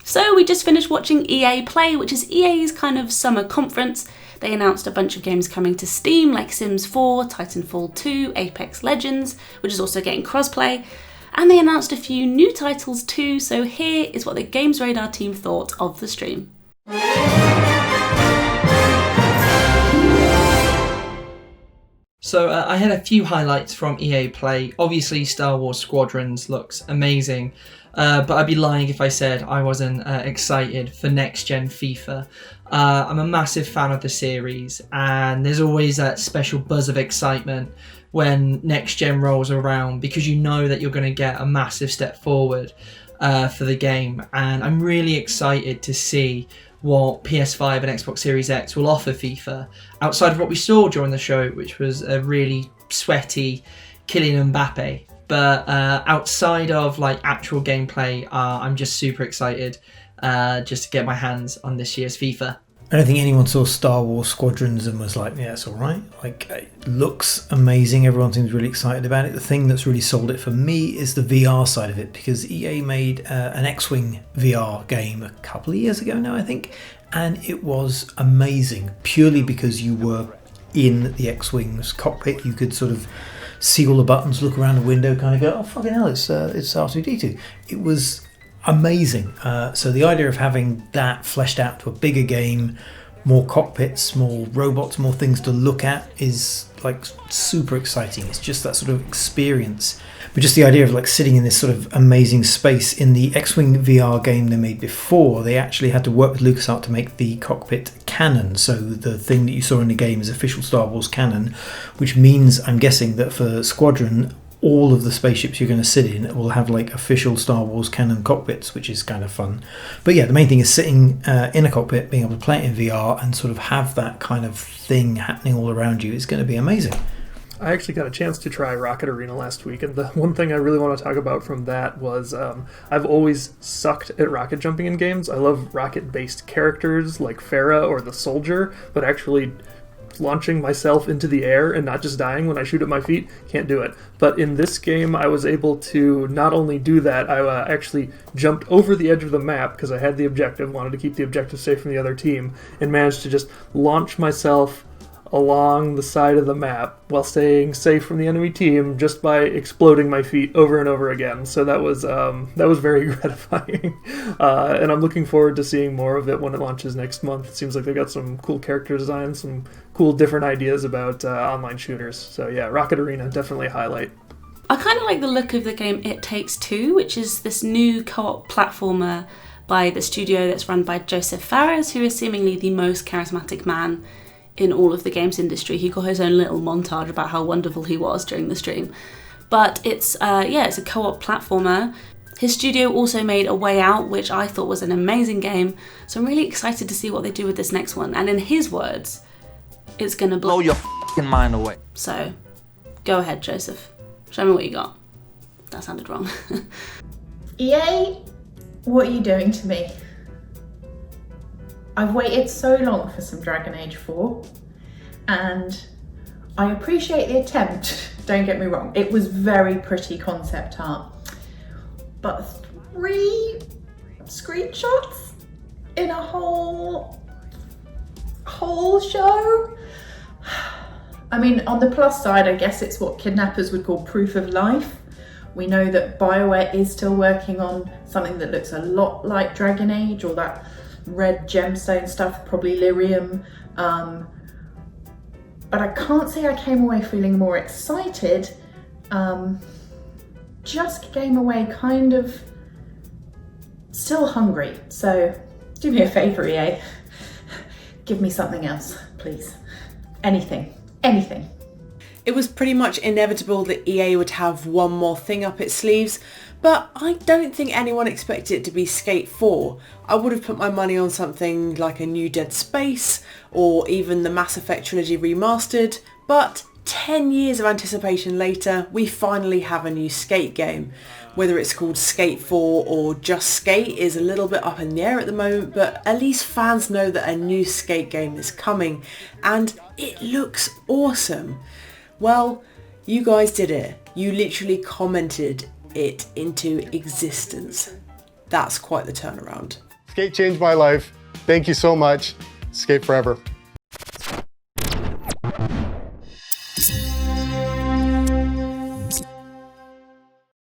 So we just finished watching EA Play, which is EA's kind of summer conference. They announced a bunch of games coming to Steam like Sims 4, Titanfall 2, Apex Legends, which is also getting crossplay. And they announced a few new titles too, so here is what the GamesRadar team thought of the stream. So I had a few highlights from EA Play. Obviously Star Wars Squadrons looks amazing, but I'd be lying if I said I wasn't excited for next-gen FIFA. I'm a massive fan of the series, and there's always that special buzz of excitement when next-gen rolls around, because you know that you're going to get a massive step forward for the game. And I'm really excited to see what PS5 and Xbox Series X will offer FIFA, outside of what we saw during the show, which was a really sweaty Kylian Mbappe. But outside of like actual gameplay, I'm just super excited just to get my hands on this year's FIFA. I don't think anyone saw Star Wars Squadrons and was like, yeah, it's all right. Like, it looks amazing. Everyone seems really excited about it. The thing that's really sold it for me is the VR side of it, because EA made an X-Wing VR game a couple of years ago now, I think, and it was amazing purely because you were in the X-Wing's cockpit. You could sort of see all the buttons, look around the window, kind of go, oh, fucking hell, it's R2-D2. It was amazing. So the idea of having that fleshed out to a bigger game, more cockpits, more robots, more things to look at is like super exciting. It's just that sort of experience. But just the idea of like sitting in this sort of amazing space. In the X-Wing VR game they made before, they actually had to work with LucasArts to make the cockpit canon. So the thing that you saw in the game is official Star Wars canon, which means, I'm guessing, that for Squadron, all of the spaceships you're going to sit in will have like official Star Wars canon cockpits, which is kind of fun. But yeah, the main thing is sitting in a cockpit, being able to play it in VR and sort of have that kind of thing happening all around you. It's going to be amazing. I actually got a chance to try Rocket Arena last week, and the one thing I really want to talk about from that was I've always sucked at rocket jumping in games. I love rocket-based characters like Farah or the Soldier, but actually launching myself into the air and not just dying when I shoot at my feet, can't do it. But in this game, I was able to not only do that, I actually jumped over the edge of the map because I had the objective, wanted to keep the objective safe from the other team, and managed to just launch myself along the side of the map while staying safe from the enemy team just by exploding my feet over and over again. So that was very gratifying, and I'm looking forward to seeing more of it when it launches next month. It seems like they got some cool character designs, some cool different ideas about online shooters. So yeah, Rocket Arena, definitely a highlight. I kind of like the look of the game It Takes Two, which is this new co-op platformer by the studio that's run by Joseph Fares, who is seemingly the most charismatic man in all of the games industry. He got his own little montage about how wonderful he was during the stream. But it's a co-op platformer. His studio also made A Way Out, which I thought was an amazing game. So I'm really excited to see what they do with this next one. And in his words, it's gonna blow your f***ing mind away. So, go ahead, Joseph. Show me what you got. That sounded wrong. EA, what are you doing to me? I've waited so long for some Dragon Age 4, and I appreciate the attempt, don't get me wrong. It was very pretty concept art, but 3 screenshots in a whole show? I mean, on the plus side, I guess it's what kidnappers would call proof of life. We know that BioWare is still working on something that looks a lot like Dragon Age, or that red gemstone stuff, probably lyrium. But I can't say I came away feeling more excited. Just came away kind of still hungry. So do me a favour, EA. Give me something else, please. Anything. It was pretty much inevitable that EA would have one more thing up its sleeves, but I don't think anyone expected it to be Skate 4. I would have put my money on something like a new Dead Space, or even the Mass Effect trilogy remastered, but 10 years of anticipation later, we finally have a new Skate game. Whether it's called Skate 4 or just Skate is a little bit up in the air at the moment, but at least fans know that a new Skate game is coming, and it looks awesome. Well, you guys did it. You literally commented it into existence. That's quite the turnaround. Skate changed my life. Thank you so much. Skate forever.